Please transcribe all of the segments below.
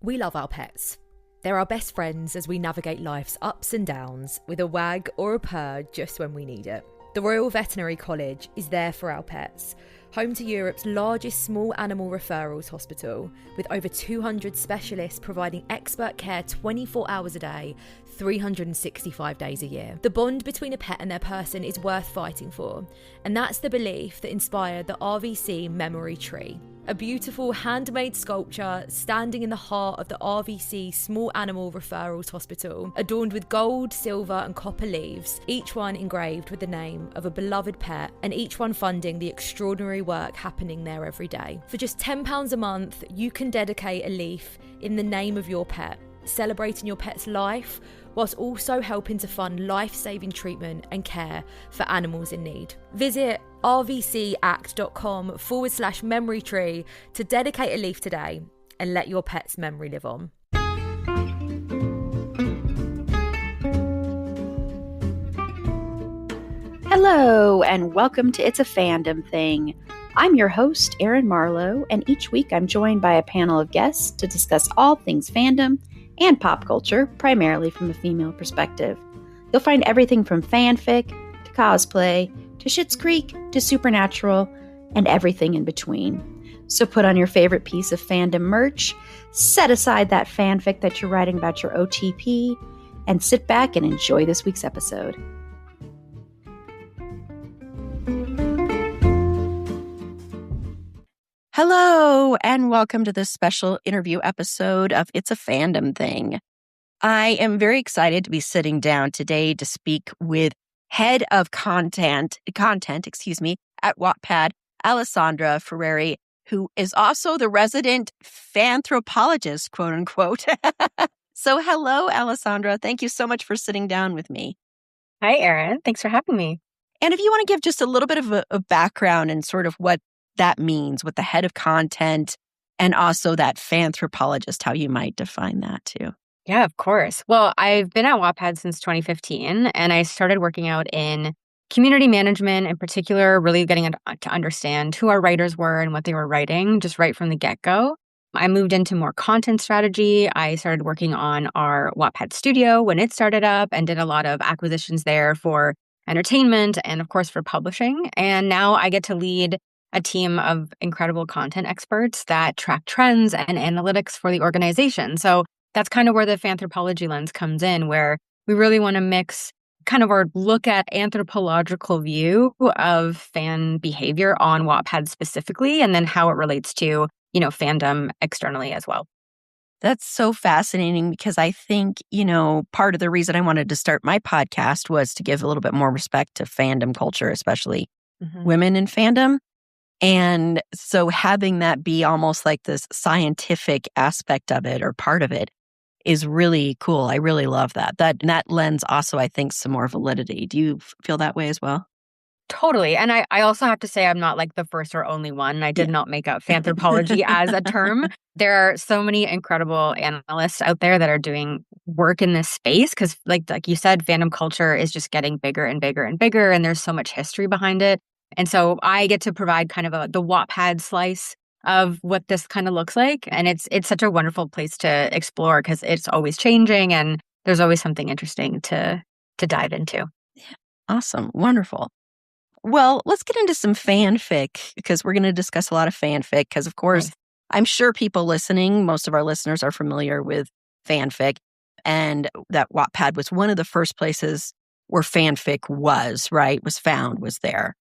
We love our pets. They're our best friends as we navigate life's ups and downs with a wag or a purr just when we need it. The Royal Veterinary College is there for our pets, home to Europe's largest small animal referrals hospital, with over 200 specialists providing expert care 24 hours a day, 365 days a year. The bond between a pet and their person is worth fighting for, and that's the belief that inspired the RVC Memory Tree, a beautiful handmade sculpture standing in the heart of the RVC Small Animal Referrals Hospital, adorned with gold, silver and copper leaves, each one engraved with the name of a beloved pet, and each one funding the extraordinary work happening there every day. For just £10 a month, you can dedicate a leaf in the name of your pet, celebrating your pet's life, whilst also helping to fund life-saving treatment and care for animals in need. Visit rvcact.com/memory tree to dedicate a leaf today and let your pet's memory live on. Hello, and welcome to It's a Fandom Thing. I'm your host, Erin Marlowe, and each week I'm joined by a panel of guests to discuss all things fandom and pop culture, primarily from a female perspective. You'll find everything from fanfic to cosplay to Schitt's Creek to Supernatural and everything in between. So put on your favorite piece of fandom merch, set aside that fanfic that you're writing about your OTP, and sit back and enjoy this week's episode. Hello, and welcome to this special interview episode of It's a Fandom Thing. I am very excited to be sitting down today to speak with head of content, at Wattpad, Alessandra Ferreri, who is also the resident fanthropologist, quote unquote. So hello, Alessandra. Thank you so much for sitting down with me. Hi, Erin. Thanks for having me. And if you want to give just a little bit of a background and sort of what that means with the head of content and also that fanthropologist, how you might define that too. Yeah, of course. Well, I've been at Wattpad since 2015, and I started working out in community management, in particular, really getting to understand who our writers were and what they were writing just right from the get-go. I moved into more content strategy. I started working on our Wattpad studio when it started up and did a lot of acquisitions there for entertainment and, of course, for publishing. And now I get to lead a team of incredible content experts that track trends and analytics for the organization. So that's kind of where the fanthropology lens comes in, where we really want to mix kind of or look at anthropological view of fan behavior on Wattpad specifically, and then how it relates to, fandom externally as well. That's so fascinating because I think, part of the reason I wanted to start my podcast was to give a little bit more respect to fandom culture, especially women in fandom. And so having that be almost like this scientific aspect of it or part of it is really cool. I really love that. That lends also, I think, some more validity. Do you feel that way as well? Totally. And I also have to say I'm not like the first or only one. I did not make up fanthropology as a term. There are so many incredible analysts out there that are doing work in this space because like you said, fandom culture is just getting bigger and bigger and bigger, and there's so much history behind it. And so I get to provide kind of the Wattpad slice of what this kind of looks like. And it's such a wonderful place to explore because it's always changing and there's always something interesting to dive into. Yeah. Awesome. Wonderful. Well, let's get into some fanfic because we're going to discuss a lot of fanfic because, of course, I'm sure people listening, most of our listeners are familiar with fanfic, and that Wattpad was one of the first places where fanfic was found, was there.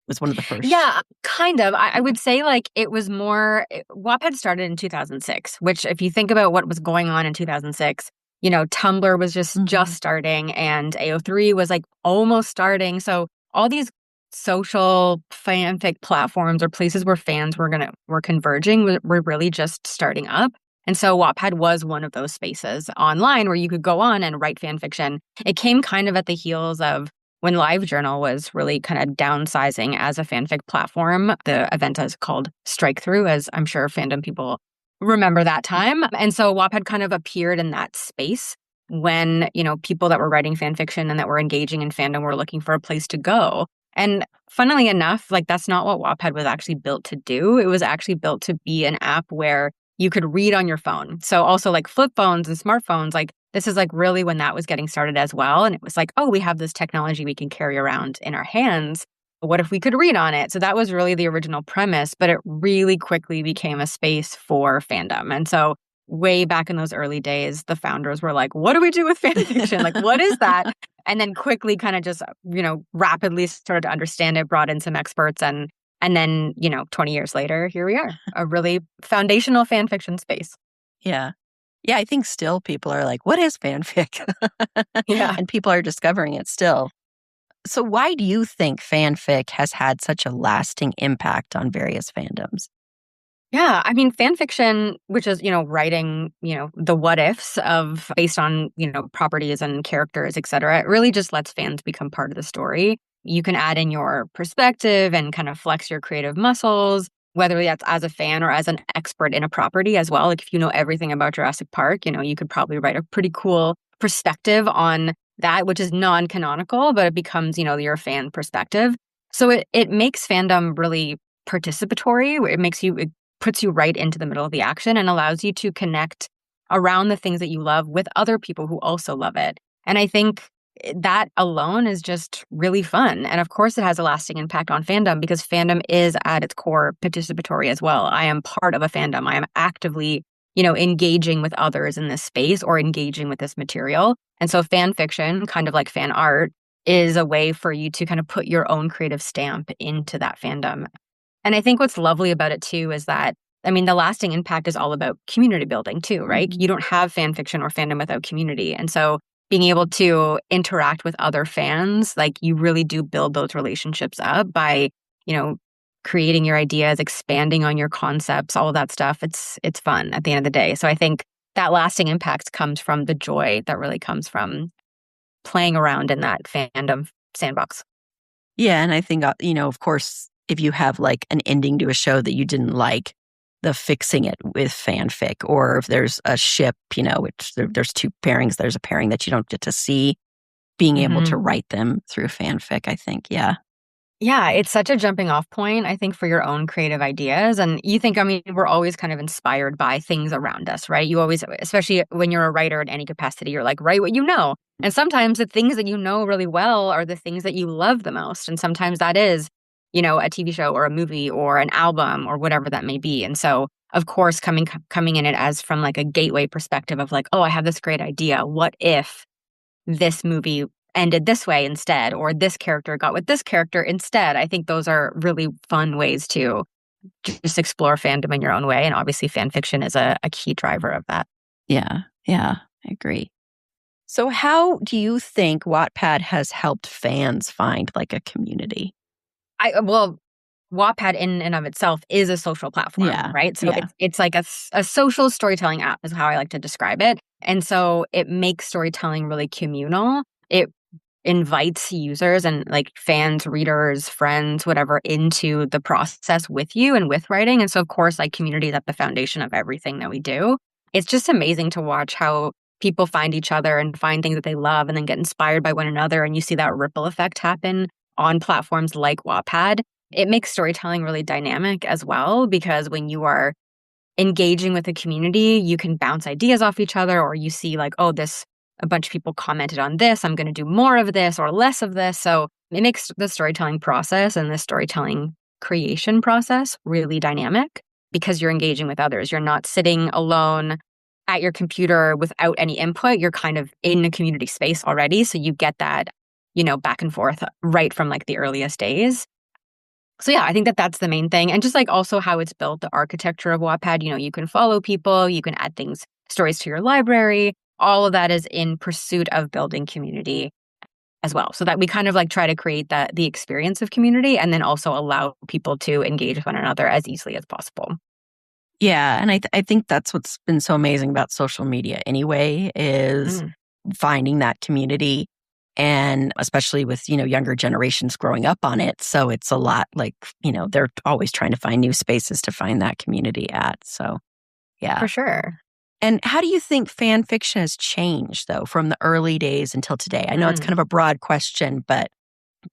Was one of the first. Yeah, kind of. I would say like it was more, Wattpad started in 2006, which if you think about what was going on in 2006, Tumblr was just starting and AO3 was like almost starting. So all these social fanfic platforms or places where fans were converging were really just starting up. And so Wattpad was one of those spaces online where you could go on and write fan fiction. It came kind of at the heels of when LiveJournal was really kind of downsizing as a fanfic platform. The event is called Strike Through, as I'm sure fandom people remember that time. And so Wattpad kind of appeared in that space when, people that were writing fan fiction and that were engaging in fandom were looking for a place to go. And funnily enough, like that's not what Wattpad was actually built to do. It was actually built to be an app where you could read on your phone. So also like flip phones and smartphones, like this is like really when that was getting started as well. And it was like, oh, we have this technology we can carry around in our hands. What if we could read on it? So that was really the original premise, but it really quickly became a space for fandom. And so way back in those early days, the founders were like, what do we do with fan fiction? Like, what is that? And then quickly kind of just, rapidly started to understand it, brought in some experts, and then, 20 years later, here we are, a really foundational fan fiction space. Yeah. Yeah, I think still people are like, what is fanfic? Yeah. And people are discovering it still. So why do you think fanfic has had such a lasting impact on various fandoms? Yeah, I mean, fan fiction, which is, writing, the what ifs of based on, properties and characters, et cetera, it really just lets fans become part of the story. You can add in your perspective and kind of flex your creative muscles, whether that's as a fan or as an expert in a property as well. Like if you know everything about Jurassic Park, you could probably write a pretty cool perspective on that, which is non-canonical, but it becomes, your fan perspective. So it makes fandom really participatory. It puts you right into the middle of the action and allows you to connect around the things that you love with other people who also love it. And I think that alone is just really fun. And of course, it has a lasting impact on fandom because fandom is at its core participatory as well. I am part of a fandom. I am actively, engaging with others in this space or engaging with this material. And so fan fiction, kind of like fan art, is a way for you to kind of put your own creative stamp into that fandom. And I think what's lovely about it too is that, I mean, the lasting impact is all about community building too, right? Mm-hmm. You don't have fan fiction or fandom without community. And so being able to interact with other fans, like you really do build those relationships up by, creating your ideas, expanding on your concepts, all of that stuff. It's fun at the end of the day. So I think that lasting impact comes from the joy that really comes from playing around in that fandom sandbox. Yeah. And I think, of course, if you have like an ending to a show that you didn't like, the fixing it with fanfic, or if there's a ship, which there's two pairings, there's a pairing that you don't get to see, being able to write them through fanfic, I think. Yeah. Yeah, it's such a jumping off point, I think, for your own creative ideas. And you think, we're always kind of inspired by things around us, right? You always, especially when you're a writer in any capacity, you're like, write what you know. And sometimes the things that you know really well are the things that you love the most. And sometimes that is, a TV show or a movie or an album or whatever that may be. And so, of course, coming in it as from like a gateway perspective of like, oh, I have this great idea. What if this movie ended this way instead, or this character got with this character instead? I think those are really fun ways to just explore fandom in your own way. And obviously fan fiction is a key driver of that. Yeah, I agree. So how do you think Wattpad has helped fans find like a community? Wattpad in and of itself is a social platform, right? So it's like a social storytelling app is how I like to describe it. And so it makes storytelling really communal. It invites users and like fans, readers, friends, whatever, into the process with you and with writing. And so, of course, like community is at the foundation of everything that we do. It's just amazing to watch how people find each other and find things that they love and then get inspired by one another. And you see that ripple effect happen on platforms like Wattpad. It makes storytelling really dynamic as well, because when you are engaging with the community, you can bounce ideas off each other, or you see like, oh, a bunch of people commented on this, I'm going to do more of this or less of this. So it makes the storytelling process and the storytelling creation process really dynamic because you're engaging with others. You're not sitting alone at your computer without any input. You're kind of in a community space already. So you get that, back and forth right from like the earliest days. So yeah, I think that's the main thing. And just like also how it's built, the architecture of Wattpad, you can follow people, you can add stories to your library. All of that is in pursuit of building community as well. So that we kind of like try to create the experience of community and then also allow people to engage with one another as easily as possible. Yeah. And I think that's what's been so amazing about social media anyway, is finding that community. And especially with, younger generations growing up on it. So it's a lot like, they're always trying to find new spaces to find that community at. So yeah. For sure. And how do you think fan fiction has changed, though, from the early days until today? I know it's kind of a broad question, but...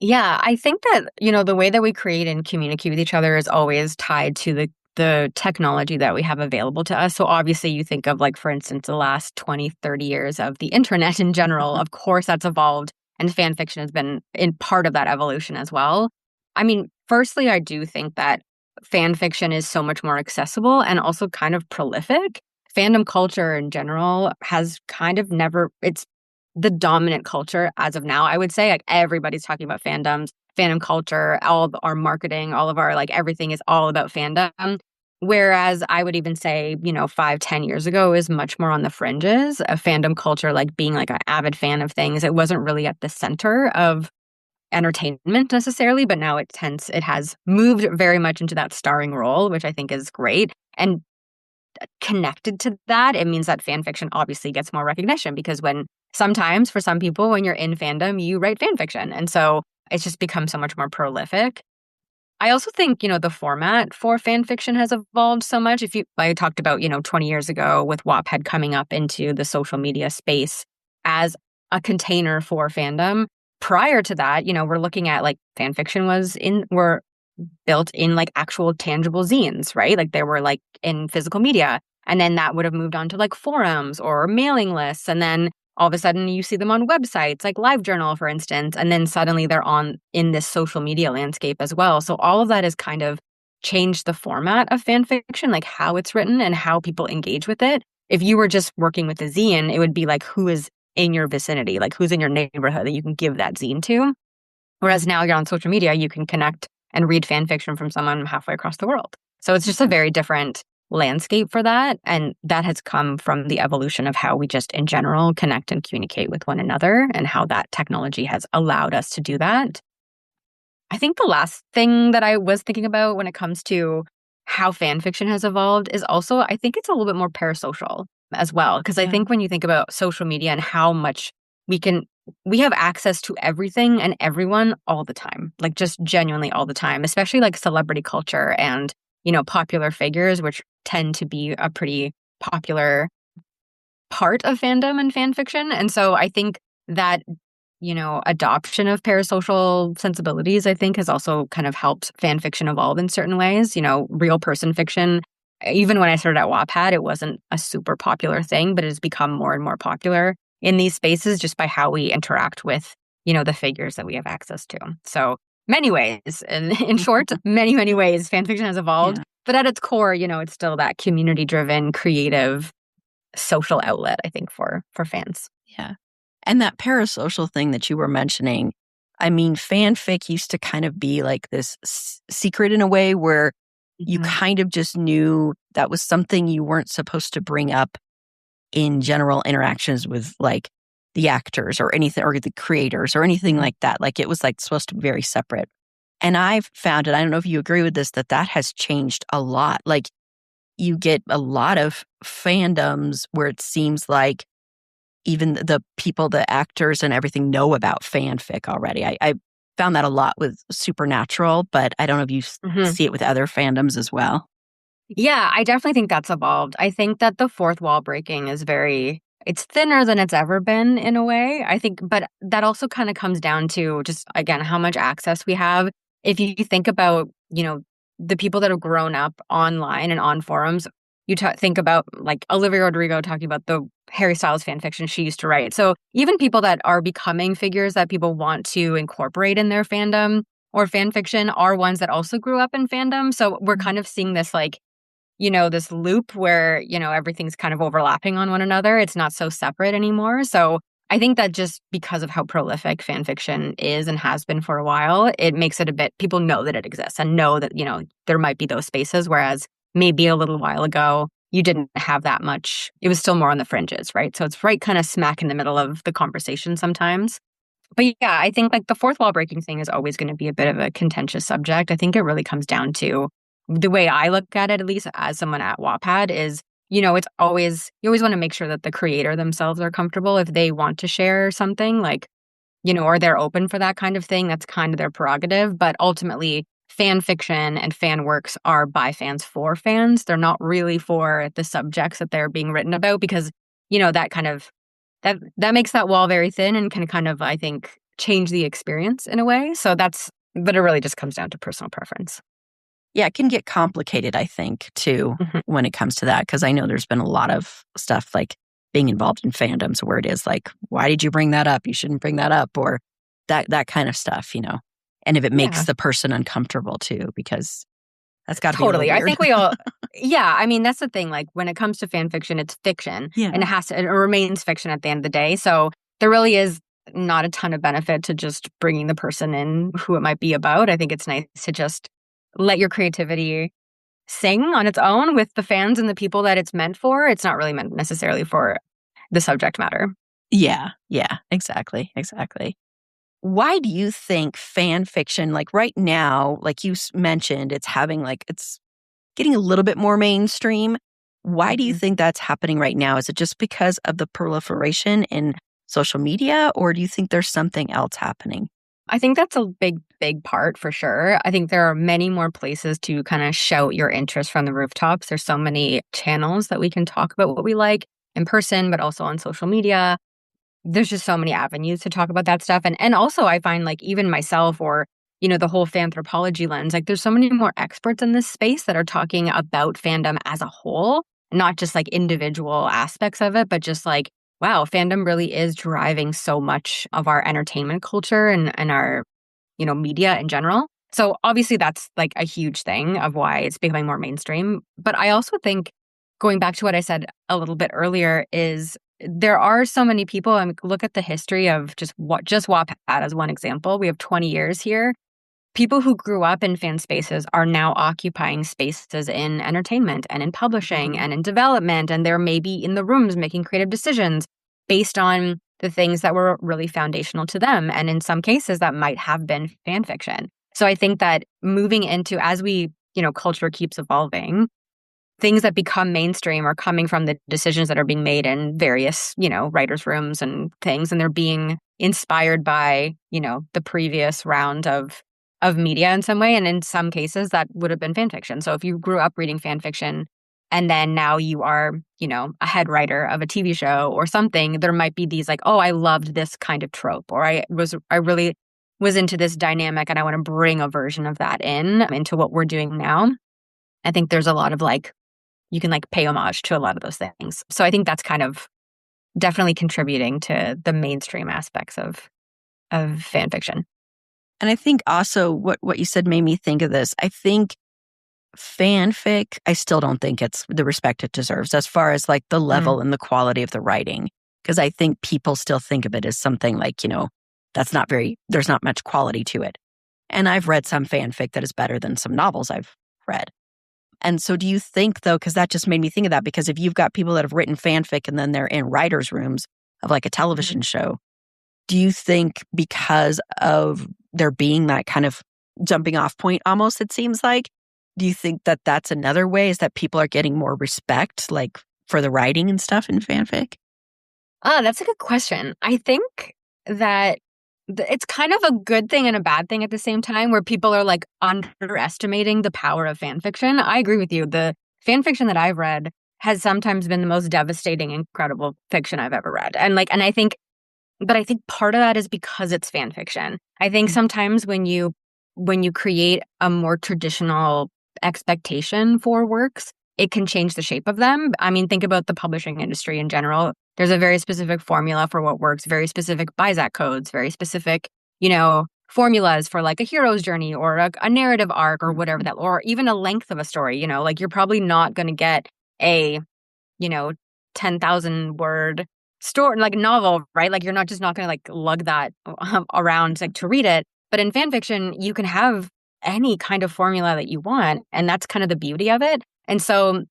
Yeah, I think that, the way that we create and communicate with each other is always tied to the the technology that we have available to us. So obviously you think of, like, for instance, the last 20, 30 years of the internet in general. Of course, that's evolved, and fan fiction has been in part of that evolution as well. I mean, firstly, I do think that fan fiction is so much more accessible and also kind of prolific. Fandom culture in general has kind of never, it's the dominant culture as of now, I would say. Like, everybody's talking about fandoms, fandom culture, all of our marketing, all of our, like, everything is all about fandom. Whereas I would even say, 5, 10 years ago is much more on the fringes of fandom culture, like being like an avid fan of things. It wasn't really at the center of entertainment necessarily, but now it has moved very much into that starring role, which I think is great. And connected to that, it means that fan fiction obviously gets more recognition, because sometimes for some people, when you're in fandom, you write fan fiction. And so it's just become so much more prolific. I also think, the format for fan fiction has evolved so much. I talked about, 20 years ago with Wattpad coming up into the social media space as a container for fandom. Prior to that, we're looking at, like, fan fiction were built in, like, actual tangible zines, right? Like, they were, like, in physical media. And then that would have moved on to, like, forums or mailing lists. And then all of a sudden you see them on websites like LiveJournal, for instance, and then suddenly they're in this social media landscape as well. So all of that has kind of changed the format of fan fiction, like how it's written and how people engage with it. If you were just working with a zine, it would be like, who is in your vicinity, like who's in your neighborhood that you can give that zine to. Whereas now you're on social media, you can connect and read fan fiction from someone halfway across the world. So it's just a very different landscape for that. And that has come from the evolution of how we just in general connect and communicate with one another, and how that technology has allowed us to do that. I think the last thing that I was thinking about when it comes to how fan fiction has evolved is also, I think it's a little bit more parasocial as well. Because I think when you think about social media and how much we have access to everything and everyone all the time, like just genuinely all the time, especially like celebrity culture and, popular figures, which tend to be a pretty popular part of fandom and fan fiction. And so I think that, adoption of parasocial sensibilities, I think, has also kind of helped fan fiction evolve in certain ways. Real person fiction, even when I started at Wattpad, it wasn't a super popular thing, but it has become more and more popular in these spaces just by how we interact with, the figures that we have access to. So many ways, and in short, many, many ways, fan fiction has evolved. Yeah. But at its core, it's still that community-driven, creative, social outlet, I think, for fans. Yeah. And that parasocial thing that you were mentioning, I mean, fanfic used to kind of be like this secret in a way where you kind of just knew that was something you weren't supposed to bring up in general interactions with, like, the actors or anything, or the creators or anything like that. Like, it was like supposed to be very separate. And I've found it, I don't know if you agree with this, that has changed a lot. Like, you get a lot of fandoms where it seems like even the people, the actors and everything know about fanfic already. I found that a lot with Supernatural, but I don't know if you see it with other fandoms as well. Yeah, I definitely think that's evolved. I think that the fourth wall breaking is it's thinner than it's ever been in a way, I think. But that also kind of comes down to just, again, how much access we have. If you think about, the people that have grown up online and on forums, you think about like Olivia Rodrigo talking about the Harry Styles fan fiction she used to write. So even people that are becoming figures that people want to incorporate in their fandom or fan fiction are ones that also grew up in fandom. So we're kind of seeing this, like, this loop where, everything's kind of overlapping on one another. It's not so separate anymore. So I think that just because of how prolific fan fiction is and has been for a while, it makes it people know that it exists and know that, there might be those spaces, whereas maybe a little while ago, you didn't have that much. It was still more on the fringes, right? So it's right kind of smack in the middle of the conversation sometimes. But yeah, I think like the fourth wall breaking thing is always going to be a bit of a contentious subject. I think it really comes down to the way I look at it, at least as someone at Wattpad, is, it's always, you always want to make sure that the creator themselves are comfortable. If they want to share something, like, or they're open for that kind of thing, that's kind of their prerogative. But ultimately, fan fiction and fan works are by fans for fans. They're not really for the subjects that they're being written about, because, that kind of, that makes that wall very thin and can kind of, I think, change the experience in a way. So but it really just comes down to personal preference. Yeah, it can get complicated, I think, too, when it comes to that. Because I know there's been a lot of stuff like being involved in fandoms where it is like, why did you bring that up? You shouldn't bring that up, or that kind of stuff, you know. And if it makes the person uncomfortable too, because that's got to be a little weird. I think we all, I mean, that's the thing. Like when it comes to fan fiction, it's fiction, and it remains fiction at the end of the day. So there really is not a ton of benefit to just bringing the person in who it might be about. I think it's nice to just let your creativity sing on its own with the fans and the people that it's meant for. It's not really meant necessarily for the subject matter. Yeah, exactly. Why do you think fan fiction, like right now, like you mentioned, it's getting a little bit more mainstream. Why do you think that's happening right now? Is it just because of the proliferation in social media, or do you think there's something else happening? I think that's a big part for sure. I think there are many more places to kind of shout your interest from the rooftops. There's so many channels that we can talk about what we like in person, but also on social media. There's just so many avenues to talk about that stuff. And also I find like even myself or, you know, the whole fanthropology lens, like there's so many more experts in this space that are talking about fandom as a whole, not just like individual aspects of it, but just like, wow, fandom really is driving so much of our entertainment culture and our, you know, media in general. So obviously that's like a huge thing of why it's becoming more mainstream. But I also think going back to what I said a little bit earlier is there are so many people, and look at the history of just Wattpad as one example. We have 20 years here. People who grew up in fan spaces are now occupying spaces in entertainment and in publishing and in development, and they're maybe in the rooms making creative decisions based on the things that were really foundational to them. And in some cases, that might have been fan fiction. So I think that moving into, as we, you know, culture keeps evolving, things that become mainstream are coming from the decisions that are being made in various, you know, writers' rooms and things, and they're being inspired by, you know, the previous round of media in some way. And in some cases, that would have been fan fiction. So if you grew up reading fan fiction and then now you are, you know, a head writer of a TV show or something, there might be these like, oh, I loved this kind of trope, or I really was into this dynamic and I want to bring a version of that into what we're doing now. I think there's a lot of like, you can like pay homage to a lot of those things. So I think that's kind of definitely contributing to the mainstream aspects of fan fiction. And I think also what you said made me think of this. I think fanfic, I still don't think it's the respect it deserves as far as like the level and the quality of the writing. Because I think people still think of it as something like, you know, there's not much quality to it. And I've read some fanfic that is better than some novels I've read. And so do you think, though, because that just made me think of that, because if you've got people that have written fanfic and then they're in writers' rooms of like a television show, do you think because of there being that kind of jumping off point almost, it seems like, do you think that that's another way, is that people are getting more respect like for the writing and stuff in fanfic? That's a good question. I think that it's kind of a good thing and a bad thing at the same time, where people are like underestimating the power of fan fiction. I agree with you. The fan fiction that I've read has sometimes been the most devastating, incredible fiction I've ever read. And I think part of that is because it's fan fiction. I think sometimes when you create a more traditional expectation for works, it can change the shape of them. I mean, think about the publishing industry in general. There's a very specific formula for what works, very specific BISAC codes, very specific, you know, formulas for like a hero's journey or a narrative arc or whatever that, or even a length of a story. You know, like you're probably not going to get a, you know, 10,000 word story, like novel, right? Like you're not going to like lug that around like to read it. But in fan fiction, you can have any kind of formula that you want. And that's kind of the beauty of it. And so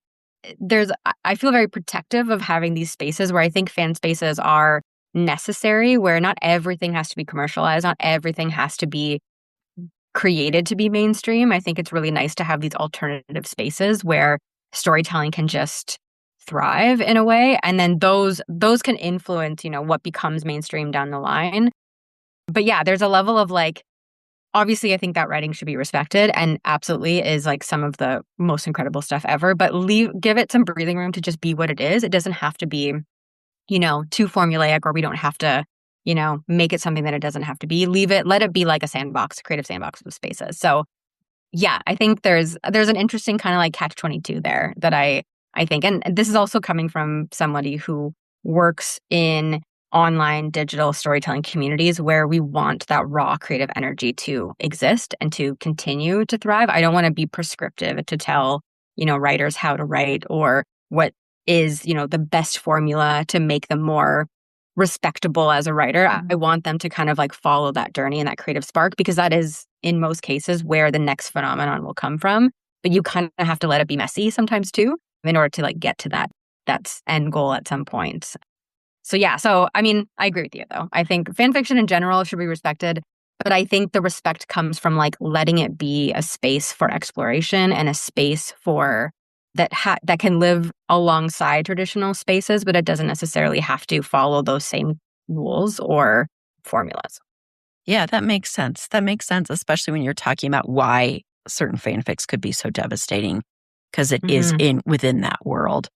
I feel very protective of having these spaces where I think fan spaces are necessary, where not everything has to be commercialized, not everything has to be created to be mainstream. I think it's really nice to have these alternative spaces where storytelling can just thrive in a way. And then those can influence, you know, what becomes mainstream down the line. But yeah, there's a level of like, obviously, I think that writing should be respected and absolutely is like some of the most incredible stuff ever. But give it some breathing room to just be what it is. It doesn't have to be, you know, too formulaic, or we don't have to, you know, make it something that it doesn't have to be. Let it be like a sandbox, a creative sandbox with spaces. So Yeah, I think there's an interesting kind of like catch-22 there that I think, and this is also coming from somebody who works in online digital storytelling communities where we want that raw creative energy to exist and to continue to thrive. I don't want to be prescriptive to tell, writers how to write or what is, the best formula to make them more respectable as a writer. I want them to kind of like follow that journey and that creative spark, because that is in most cases where the next phenomenon will come from. But you kind of have to let it be messy sometimes too, in order to like get to that end goal at some point. So yeah, I mean, I agree with you though. I think fan fiction in general should be respected, but I think the respect comes from like letting it be a space for exploration and a space for that can live alongside traditional spaces, but it doesn't necessarily have to follow those same rules or formulas. Yeah, that makes sense. That makes sense, especially when you're talking about why certain fanfics could be so devastating, because it is within that world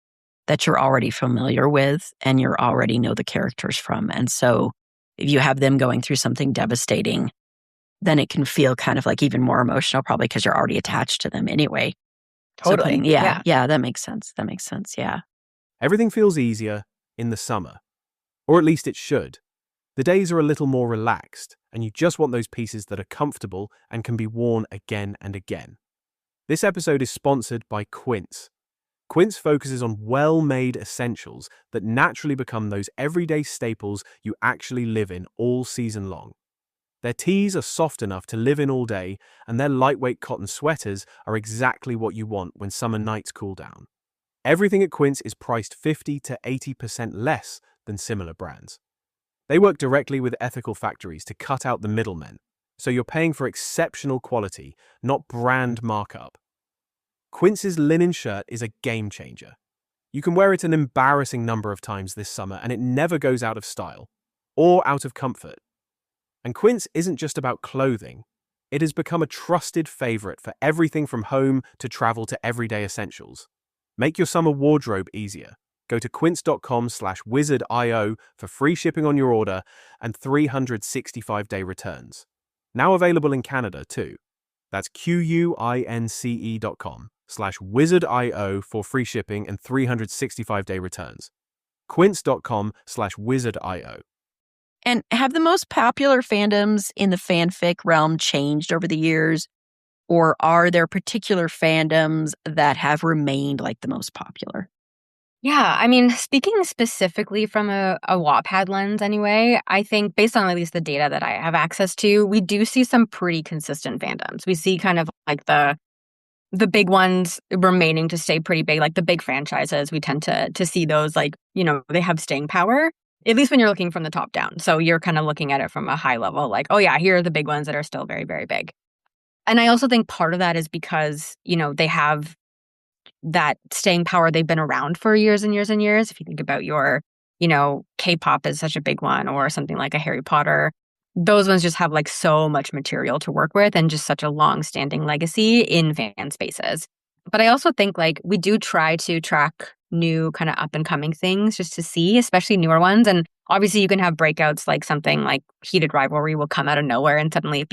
that you're already familiar with and you already know the characters from. And so if you have them going through something devastating, then it can feel kind of like even more emotional, probably because you're already attached to them anyway. Totally. So yeah, that makes sense. That makes sense. Yeah. Everything feels easier in the summer, or at least it should. The days are a little more relaxed, and you just want those pieces that are comfortable and can be worn again and again. This episode is sponsored by Quince. Quince focuses on well-made essentials that naturally become those everyday staples you actually live in all season long. Their tees are soft enough to live in all day, and their lightweight cotton sweaters are exactly what you want when summer nights cool down. Everything at Quince is priced 50 to 80% less than similar brands. They work directly with ethical factories to cut out the middlemen, so you're paying for exceptional quality, not brand markup. Quince's linen shirt is a game changer. You can wear it an embarrassing number of times this summer, and it never goes out of style or out of comfort. And Quince isn't just about clothing. It has become a trusted favorite for everything from home to travel to everyday essentials. Make your summer wardrobe easier. Go to quince.com/wizardio for free shipping on your order and 365-day returns. Now available in Canada too. That's QUINCE.com/wizardio for free shipping and 365-day returns. Quince.com/wizardio. And have the most popular fandoms in the fanfic realm changed over the years? Or are there particular fandoms that have remained like the most popular? Yeah, I mean, speaking specifically from a Wattpad lens anyway, I think based on at least the data that I have access to, we do see some pretty consistent fandoms. We see kind of like the big ones remaining to stay pretty big, like the big franchises. We tend to see those like, they have staying power, at least when you're looking from the top down. So you're kind of looking at it from a high level, like, oh yeah, here are the big ones that are still very, very big. And I also think part of that is because, they have that staying power. They've been around for years and years and years. If you think about your, K-pop is such a big one, or something like a Harry Potter, those ones just have like so much material to work with and just such a long-standing legacy in fan spaces. But I also think like we do try to track new kind of up-and-coming things just to see, especially newer ones. And obviously you can have breakouts, like something like Heated Rivalry will come out of nowhere and suddenly it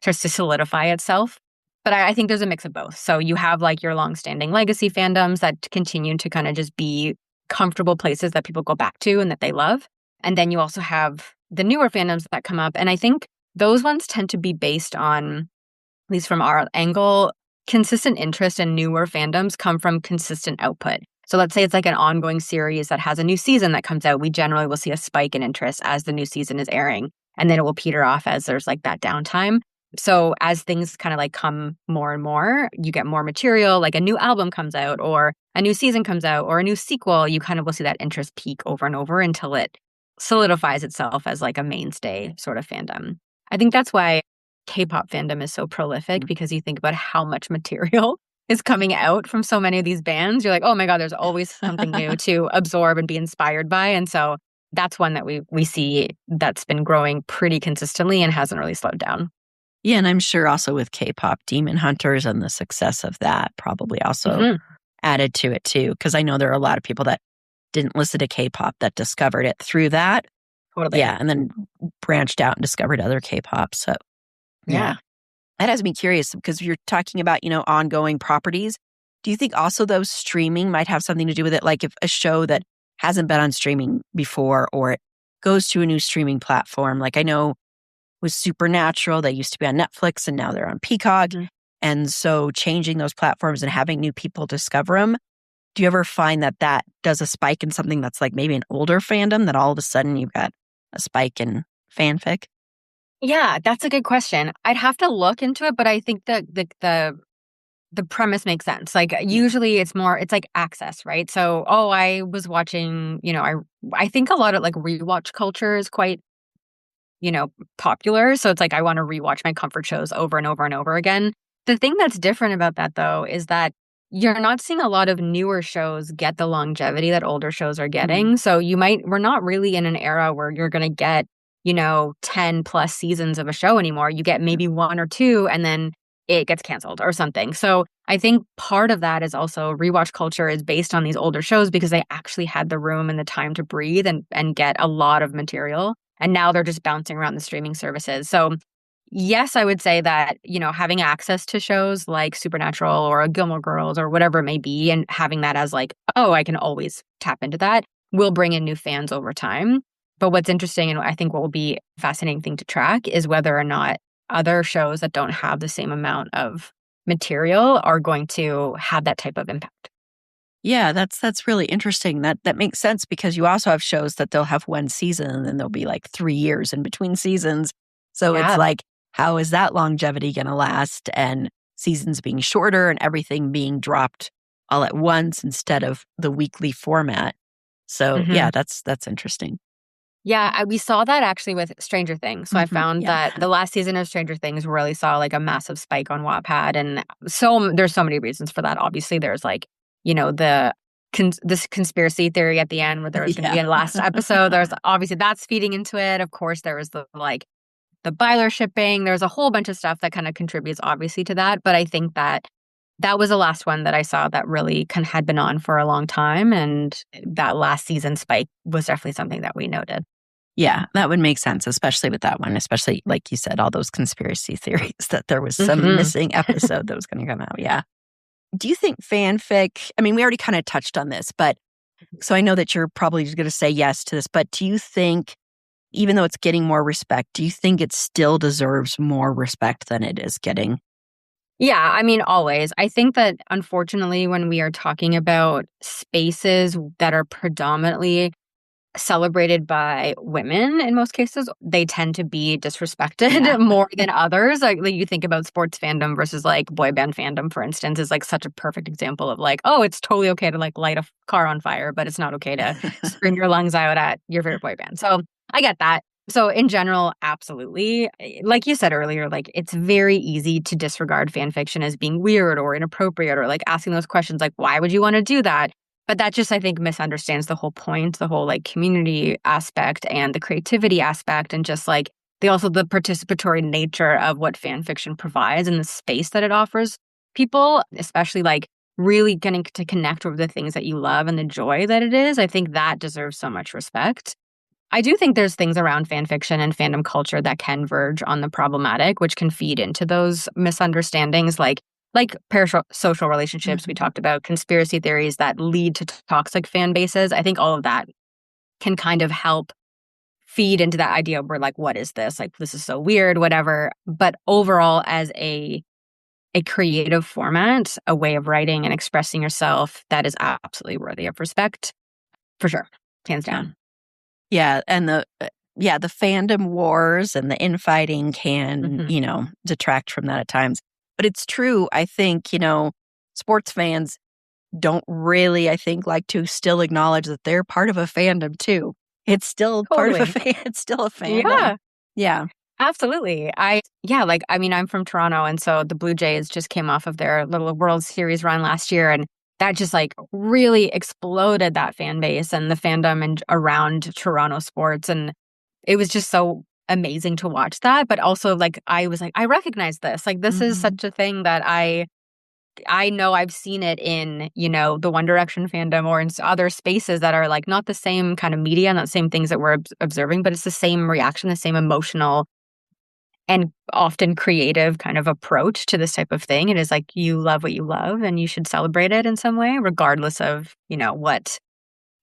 starts to solidify itself. But I think there's a mix of both. So you have like your long-standing legacy fandoms that continue to kind of just be comfortable places that people go back to and that they love. And then you also have the newer fandoms that come up. And I think those ones tend to be based on, at least from our angle, consistent interest in newer fandoms come from consistent output. So let's say it's like an ongoing series that has a new season that comes out. We generally will see a spike in interest as the new season is airing. And then it will peter off as there's like that downtime. So as things kind of like come more and more, you get more material, like a new album comes out or a new season comes out or a new sequel, you kind of will see that interest peak over and over until it solidifies itself as like a mainstay sort of fandom. I think that's why K-pop fandom is so prolific, because you think about how much material is coming out from so many of these bands. You're like, oh my God, there's always something new to absorb and be inspired by. And so that's one that we see that's been growing pretty consistently and hasn't really slowed down. Yeah, and I'm sure also with K-pop, Demon Hunters and the success of that probably also added to it too. Because I know there are a lot of people that didn't listen to K-pop that discovered it through that. Totally. Yeah, and then branched out and discovered other K-pop. So yeah. That has me curious because you're talking about, ongoing properties. Do you think also those streaming might have something to do with it? Like if a show that hasn't been on streaming before or it goes to a new streaming platform, like I know with Supernatural, they used to be on Netflix and now they're on Peacock. Mhm. And so changing those platforms and having new people discover them, do you ever find that does a spike in something that's like maybe an older fandom that all of a sudden you've got a spike in fanfic? Yeah, that's a good question. I'd have to look into it, but I think the premise makes sense. Like usually it's like access, right? So, I was watching, I think a lot of like rewatch culture is quite, popular. So it's like I want to rewatch my comfort shows over and over and over again. The thing that's different about that though is that you're not seeing a lot of newer shows get the longevity that older shows are getting. So we're not really in an era where you're going to get, 10 plus seasons of a show anymore. You get maybe one or two and then it gets canceled or something. So I think part of that is also rewatch culture is based on these older shows because they actually had the room and the time to breathe and get a lot of material. And now they're just bouncing around the streaming services. So yes, I would say that, having access to shows like Supernatural or Gilmore Girls or whatever it may be, and having that as like, I can always tap into that, will bring in new fans over time. But what's interesting, and I think what will be a fascinating thing to track, is whether or not other shows that don't have the same amount of material are going to have that type of impact. Yeah, that's really interesting. That makes sense because you also have shows that they'll have one season and then there'll be like 3 years in between seasons. So It's like, how is that longevity going to last? And seasons being shorter and everything being dropped all at once instead of the weekly format. So yeah, that's interesting. Yeah, we saw that actually with Stranger Things. So I found that the last season of Stranger Things really saw like a massive spike on Wattpad. And there's so many reasons for that. Obviously, there's like, this conspiracy theory at the end where there was going to be a last episode. There's obviously that's feeding into it. Of course, there was the Byler shipping. There's a whole bunch of stuff that kind of contributes obviously to that. But I think that was the last one that I saw that really kind of had been on for a long time. And that last season spike was definitely something that we noted. Yeah, that would make sense, especially with that one, especially like you said, all those conspiracy theories that there was some missing episode that was going to come out. Yeah. Do you think fanfic, I mean, we already kind of touched on this, but so I know that you're probably going to say yes to this, but do you think, even though it's getting more respect, do you think it still deserves more respect than it is getting? Yeah, I mean, always. I think that unfortunately, when we are talking about spaces that are predominantly celebrated by women in most cases, they tend to be disrespected more than others. Like you think about sports fandom versus like boy band fandom, for instance, is like such a perfect example of like, it's totally okay to like light a car on fire, but it's not okay to scream your lungs out at your favorite boy band. So I get that. So in general, absolutely. Like you said earlier, like it's very easy to disregard fan fiction as being weird or inappropriate or like asking those questions like, why would you want to do that? But that just, I think, misunderstands the whole point, the whole like community aspect and the creativity aspect and just like the participatory nature of what fan fiction provides and the space that it offers people, especially like really getting to connect with the things that you love and the joy that it is. I think that deserves so much respect. I do think there's things around fan fiction and fandom culture that can verge on the problematic, which can feed into those misunderstandings, like parasocial relationships we talked about, conspiracy theories that lead to toxic fan bases. I think all of that can kind of help feed into that idea where like, what is this? Like, this is so weird, whatever. But overall, as a creative format, a way of writing and expressing yourself that is absolutely worthy of respect, for sure, hands down. Yeah, and the fandom wars and the infighting can, detract from that at times. But it's true. I think, sports fans don't really, I think, like to still acknowledge that they're part of a fandom too. It's still part of it's still a fandom. Yeah. Absolutely. I'm from Toronto, and so the Blue Jays just came off of their little World Series run last year, and that just like really exploded that fan base and the fandom and around Toronto sports. And it was just so amazing to watch that. But also like, I was like, I recognize this. Like, this is such a thing that I know I've seen it in, the One Direction fandom or in other spaces that are like not the same kind of media, not the same things that we're observing, but it's the same reaction, the same emotional and often creative kind of approach to this type of thing. It is like, you love what you love and you should celebrate it in some way, regardless of, what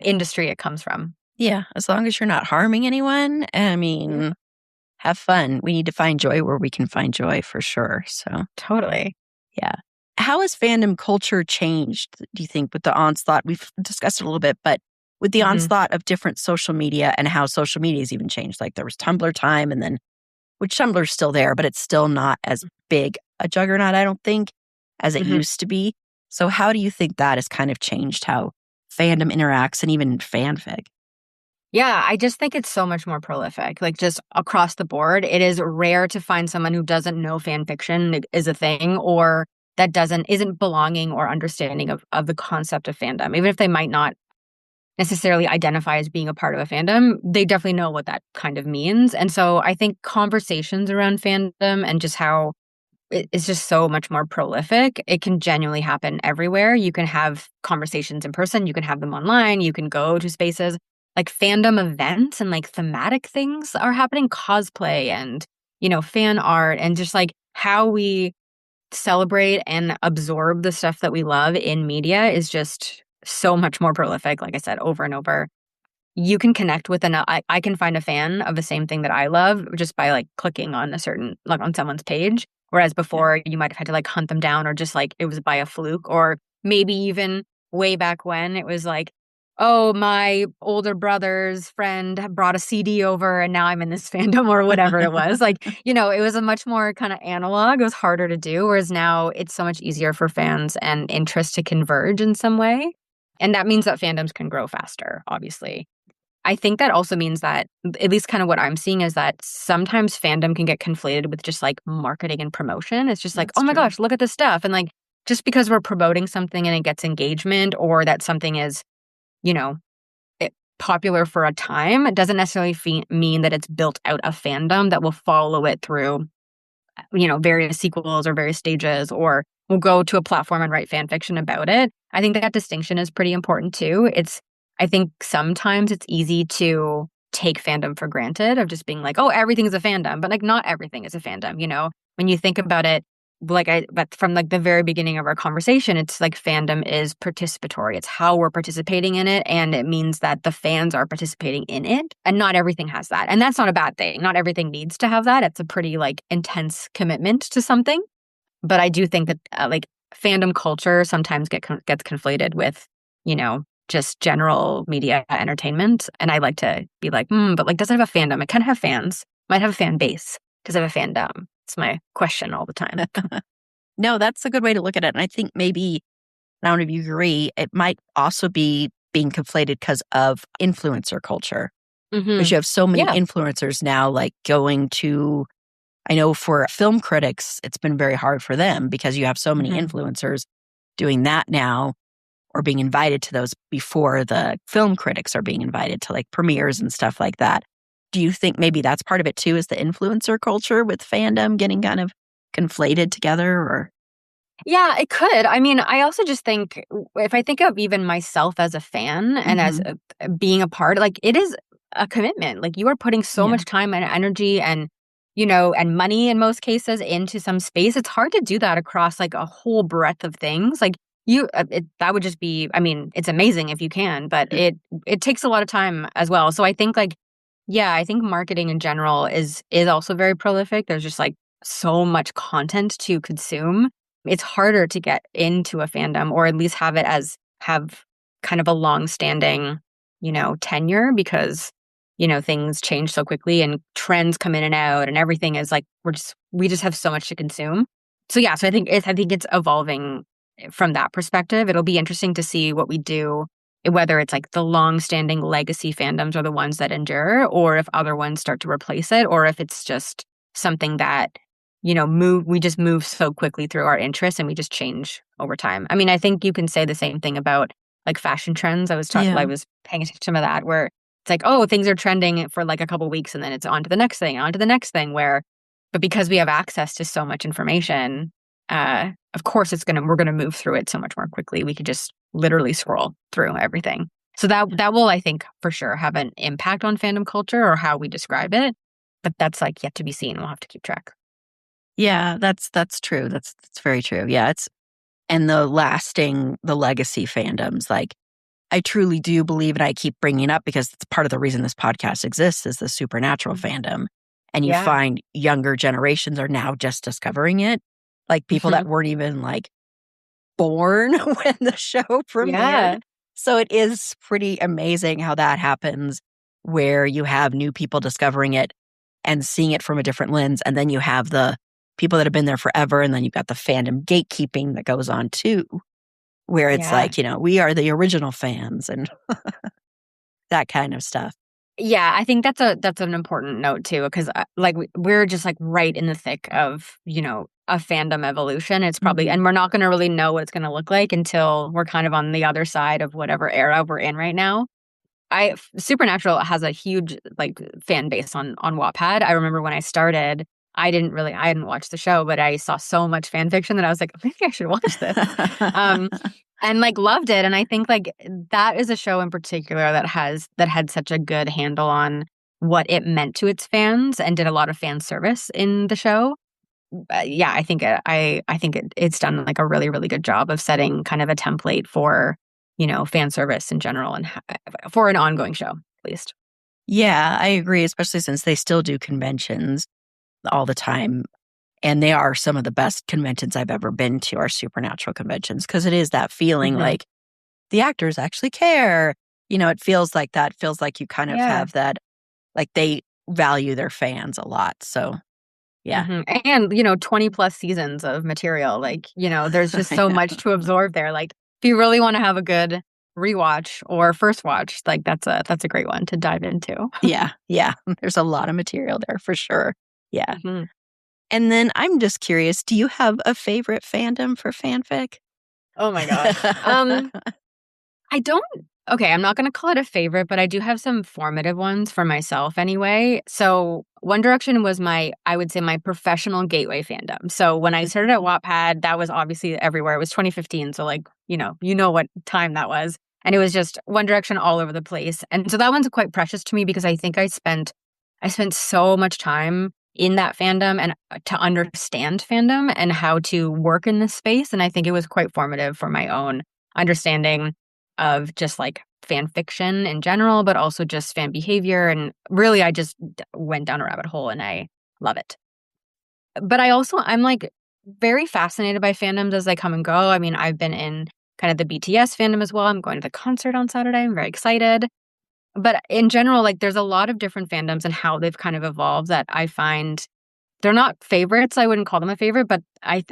industry it comes from. Yeah, as long as you're not harming anyone, I mean, have fun. We need to find joy where we can find joy for sure. So, Totally. yeah. How has fandom culture changed, do you think, with the onslaught? We've discussed it a little bit, but with the onslaught of different social media and how social media has even changed. Like there was Tumblr time, and then, which Tumblr's still there, but it's still not as big a juggernaut, I don't think, as it used to be. So how do you think that has kind of changed how fandom interacts and even fanfic? Yeah, I just think it's so much more prolific, like just across the board. It is rare to find someone who doesn't know fan fiction is a thing, or that isn't belonging or understanding of the concept of fandom. Even if they might not necessarily identify as being a part of a fandom, they definitely know what that kind of means. And so I think conversations around fandom and just how it's just so much more prolific. It can genuinely happen everywhere. You can have conversations in person, you can have them online, you can go to spaces like fandom events and like thematic things are happening, cosplay and, fan art, and just like how we celebrate and absorb the stuff that we love in media is just so much more prolific. Like I said, over and over. You can connect with I can find a fan of the same thing that I love just by like clicking on on someone's page. Whereas before you might have had to like hunt them down, or just like it was by a fluke, or maybe even way back when it was like, oh, my older brother's friend brought a CD over and now I'm in this fandom, or whatever it was. Like, it was a much more kind of analog. It was harder to do. Whereas now it's so much easier for fans and interest to converge in some way. And that means that fandoms can grow faster, obviously. I think that also means that, at least kind of what I'm seeing, is that sometimes fandom can get conflated with just like marketing and promotion. It's just like, That's oh my true. gosh, look at this stuff. And like, just because we're promoting something and it gets engagement, or that something is, popular for a time, it doesn't necessarily mean that it's built out a fandom that will follow it through, various sequels or various stages, or will go to a platform and write fan fiction about it. I think that distinction is pretty important too. I think sometimes it's easy to take fandom for granted, of just being like, oh, everything's a fandom, but like not everything is a fandom. When you think about it, but from like the very beginning of our conversation, it's like fandom is participatory. It's how we're participating in it. And it means that the fans are participating in it. And not everything has that. And that's not a bad thing. Not everything needs to have that. It's a pretty like intense commitment to something. But I do think that like fandom culture sometimes gets conflated with, just general media entertainment. And I like to be like, but like, does it have a fandom? It can have fans, might have a fan base. Does it have a fandom? It's my question all the time. No, that's a good way to look at it. And I think maybe, I don't know if you agree, it might also be being conflated because of influencer culture. Because you have so many influencers now, like going to, I know for film critics, it's been very hard for them because you have so many influencers doing that now, or being invited to those before the film critics are being invited to like premieres and stuff like that. Do you think maybe that's part of it too, is the influencer culture with fandom getting kind of conflated together? Or yeah, it could. I mean, I also just think, if I think of even myself as a fan and as being a part, like it is a commitment. Like you are putting so much time and energy and, and money in most cases into some space. It's hard to do that across like a whole breadth of things. Like that would just be, I mean, it's amazing if you can, but it takes a lot of time as well. So I think like, yeah, I think marketing in general is also very prolific. There's just like so much content to consume. It's harder to get into a fandom, or at least have kind of a long-standing, tenure, because, things change so quickly and trends come in and out, and everything is like we just have so much to consume. So yeah, so I think it's evolving from that perspective. It'll be interesting to see what we do, whether it's like the long-standing legacy fandoms are the ones that endure, or if other ones start to replace it, or if it's just something that, we just move so quickly through our interests and we just change over time. I mean, I think you can say the same thing about like fashion trends. I was paying attention to some of that, where it's like, oh, things are trending for like a couple weeks and then it's on to the next thing, but because we have access to so much information, of course we're gonna move through it so much more quickly. We could just literally scroll through everything. So that will, I think, for sure have an impact on fandom culture, or how we describe it. But that's like yet to be seen. We'll have to keep track. Yeah, that's true. That's very true. Yeah, and the legacy fandoms, like I truly do believe, and I keep bringing up because it's part of the reason this podcast exists, is the supernatural fandom. And you find younger generations are now just discovering it. Like people that weren't even like born when the show premiered. Yeah. So it is pretty amazing how that happens, where you have new people discovering it and seeing it from a different lens. And then you have the people that have been there forever. And then you've got the fandom gatekeeping that goes on too, where it's like, we are the original fans and that kind of stuff. Yeah, I think that's an important note too, because like we're just like right in the thick of, a fandom evolution. It's probably, and we're not going to really know what it's going to look like until we're kind of on the other side of whatever era we're in right now. Supernatural has a huge like fan base on Wattpad. I remember when I started, I hadn't watched the show, but I saw so much fan fiction that I was like, maybe I should watch this. And like loved it. And I think like that is a show in particular that had such a good handle on what it meant to its fans and did a lot of fan service in the show. I think it's done like a really, really good job of setting kind of a template for, fan service in general and for an ongoing show, at least. Yeah, I agree, especially since they still do conventions all the time. And they are some of the best conventions I've ever been to, are supernatural conventions, because it is that feeling like the actors actually care. It feels like that. It feels like you kind of have that, like they value their fans a lot. So, yeah. And, 20 plus seasons of material. Like, there's just so much to absorb there. Like, if you really want to have a good rewatch or first watch, like that's a great one to dive into. Yeah. There's a lot of material there for sure. Yeah. And then I'm just curious, do you have a favorite fandom for fanfic? Oh my gosh. I don't. Okay, I'm not going to call it a favorite, but I do have some formative ones for myself anyway. So One Direction was I would say my professional gateway fandom. So when I started at Wattpad, that was obviously everywhere. It was 2015. So like, you know what time that was. And it was just One Direction all over the place. And so that one's quite precious to me because I think I spent so much time in that fandom and to understand fandom and how to work in this space. And I think it was quite formative for my own understanding of just like fan fiction in general, but also just fan behavior. And really, I just went down a rabbit hole and I love it. But I'm like very fascinated by fandoms as they come and go. I mean, I've been in kind of the BTS fandom as well. I'm going to the concert on Saturday. I'm very excited. But in general, like there's a lot of different fandoms and how they've kind of evolved that I find they're not favorites. I wouldn't call them a favorite, but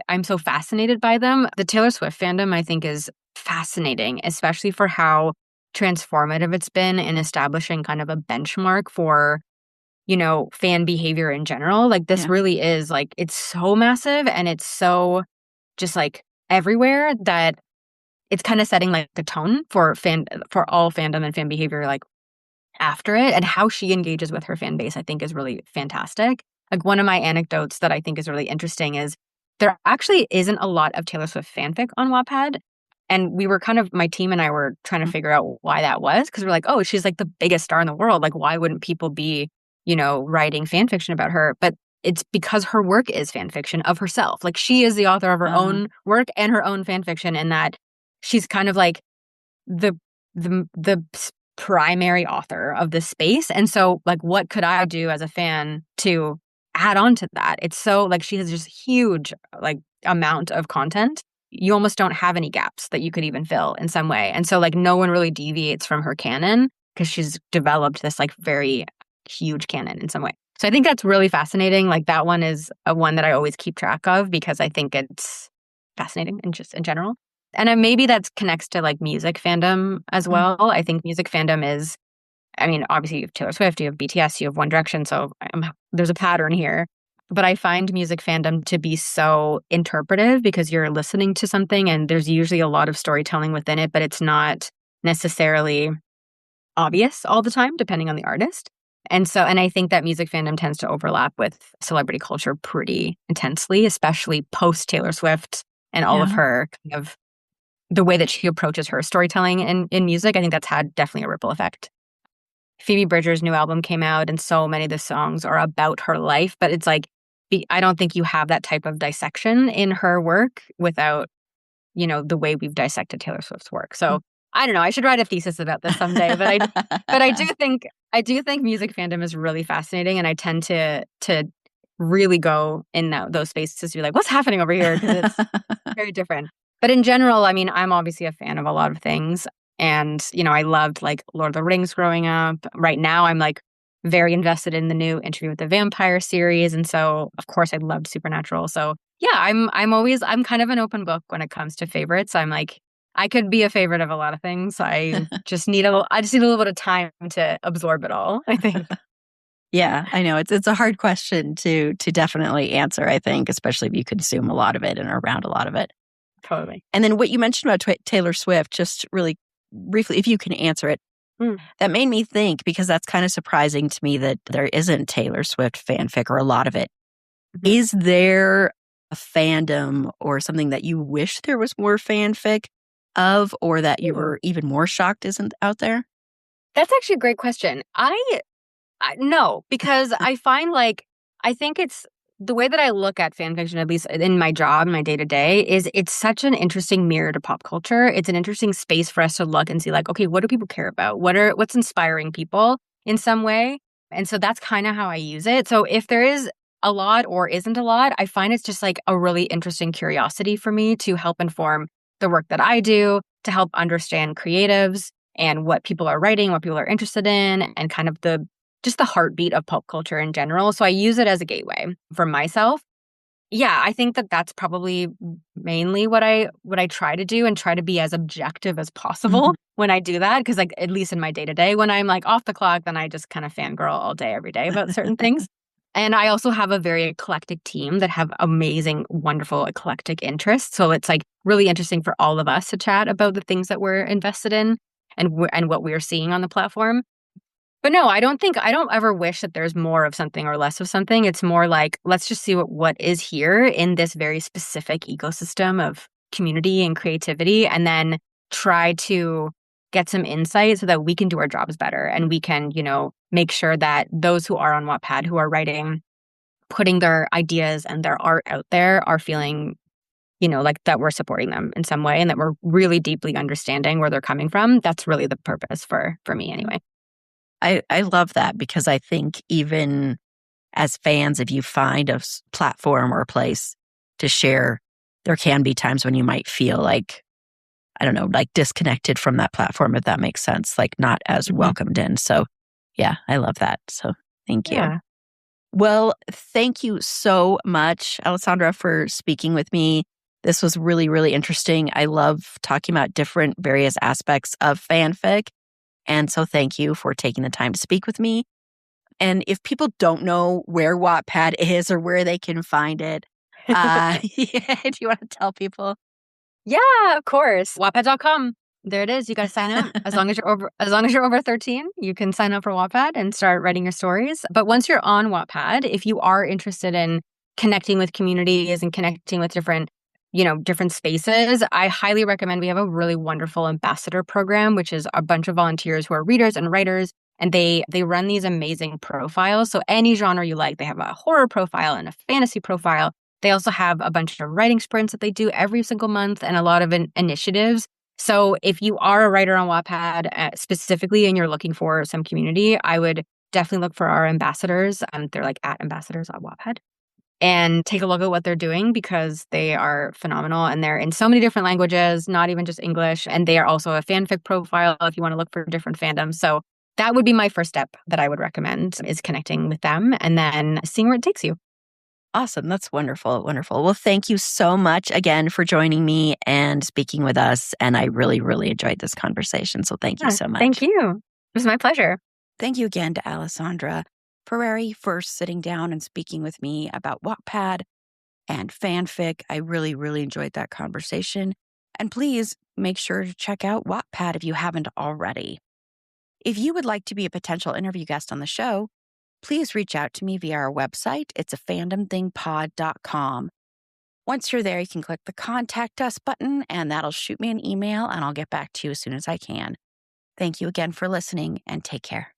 I'm so fascinated by them. The Taylor Swift fandom, I think, is fascinating, especially for how transformative it's been in establishing kind of a benchmark for, fan behavior in general. Like this really is like, it's so massive and it's so just like everywhere that it's kind of setting like the tone for all fandom and fan behavior, like after it, and how she engages with her fan base, I think is really fantastic. Like one of my anecdotes that I think is really interesting is there actually isn't a lot of Taylor Swift fanfic on Wattpad. And we were my team and I were trying to figure out why that was. Because we're like, oh, she's like the biggest star in the world. Like, why wouldn't people be, writing fan fiction about her? But it's because her work is fan fiction of herself. Like she is the author of her own work and her own fan fiction, and that she's kind of like the primary author of this space. And so like, what could I do as a fan to add on to that? It's so like, she has just huge like amount of content. You almost don't have any gaps that you could even fill in some way. And so like, no one really deviates from her canon because she's developed this like very huge canon in some way. So I think that's really fascinating. Like that one is a one that I always keep track of because I think it's fascinating and just in general. And maybe that connects to like music fandom as well. I think music fandom is, I mean, obviously you have Taylor Swift, you have BTS, you have One Direction. So there's a pattern here. But I find music fandom to be so interpretive because you're listening to something and there's usually a lot of storytelling within it, but it's not necessarily obvious all the time, depending on the artist. And I think that music fandom tends to overlap with celebrity culture pretty intensely, especially post Taylor Swift and all of her kind of the way that she approaches her storytelling in music. I think that's had definitely a ripple effect. Phoebe Bridgers' new album came out, and so many of the songs are about her life. But it's like, I don't think you have that type of dissection in her work without, the way we've dissected Taylor Swift's work. So I don't know. I should write a thesis about this someday. But I do think music fandom is really fascinating, and I tend to really go in those spaces to be like, what's happening over here? Because it's very different. But in general, I mean, I'm obviously a fan of a lot of things. And, I loved like Lord of the Rings growing up. Right now, I'm like very invested in the new Interview with the Vampire series. And so, of course, I loved Supernatural. So yeah, I'm kind of an open book when it comes to favorites. I'm like, I could be a favorite of a lot of things. I just need a little bit of time to absorb it all, I think. Yeah, I know. It's a hard question to definitely answer, I think, especially if you consume a lot of it and are around a lot of it. Totally. And then what you mentioned about Taylor Swift, just really briefly, if you can answer it, that made me think, because that's kind of surprising to me that there isn't Taylor Swift fanfic or a lot of it. Mm-hmm. Is there a fandom or something that you wish there was more fanfic of, or that you were even more shocked isn't out there? That's actually a great question. No, because I find I think it's the way that I look at fan fiction, at least in my job, my day to day, is it's such an interesting mirror to pop culture. It's an interesting space for us to look and see like, okay, what do people care about? What's inspiring people in some way? And so that's kind of how I use it. So if there is a lot or isn't a lot, I find it's just like a really interesting curiosity for me to help inform the work that I do, to help understand creatives and what people are writing, what people are interested in, and kind of just the heartbeat of pop culture in general. So I use it as a gateway for myself. Yeah, I think that that's probably mainly what I try to do, and try to be as objective as possible when I do that. Because like, at least in my day-to-day, when I'm like off the clock, then I just kind of fangirl all day, every day about certain things. And I also have a very eclectic team that have amazing, wonderful, eclectic interests. So it's like really interesting for all of us to chat about the things that we're invested in and what we're seeing on the platform. But no, I don't ever wish that there's more of something or less of something. It's more like, let's just see what is here in this very specific ecosystem of community and creativity, and then try to get some insight so that we can do our jobs better, and we can, make sure that those who are on Wattpad, who are writing, putting their ideas and their art out there, are feeling, like that we're supporting them in some way, and that we're really deeply understanding where they're coming from. That's really the purpose for me anyway. I love that, because I think even as fans, if you find a platform or a place to share, there can be times when you might feel like, I don't know, like disconnected from that platform, if that makes sense, like not as welcomed in. So yeah, I love that. So thank you. Yeah. Well, thank you so much, Alessandra, for speaking with me. This was really, really interesting. I love talking about different various aspects of fanfic. And so thank you for taking the time to speak with me. And if people don't know where Wattpad is or where they can find it, do you want to tell people? Yeah, of course. Wattpad.com. There it is. You got to sign up. As long as you're over 13, you can sign up for Wattpad and start writing your stories. But once you're on Wattpad, if you are interested in connecting with communities and connecting with different spaces, I highly recommend. We have a really wonderful ambassador program, which is a bunch of volunteers who are readers and writers, and they run these amazing profiles. So any genre you like, they have a horror profile and a fantasy profile. They also have a bunch of writing sprints that they do every single month, and a lot of initiatives. So if you are a writer on Wattpad specifically, and you're looking for some community, I would definitely look for our ambassadors. They're like @ambassadors.wattpad. And take a look at what they're doing, because they are phenomenal, and they're in so many different languages, not even just English. And they are also a fanfic profile if you want to look for different fandoms. So that would be my first step that I would recommend, is connecting with them and then seeing where it takes you. Awesome. That's wonderful. Wonderful. Well, thank you so much again for joining me and speaking with us. And I really, really enjoyed this conversation. So thank you so much. Thank you. It was my pleasure. Thank you again to Alessandra Ferreri for sitting down and speaking with me about Wattpad and fanfic. I really, really enjoyed that conversation. And please make sure to check out Wattpad if you haven't already. If you would like to be a potential interview guest on the show, please reach out to me via our website. It's fandomthingpod.com. Once you're there, you can click the Contact Us button, and that'll shoot me an email, and I'll get back to you as soon as I can. Thank you again for listening, and take care.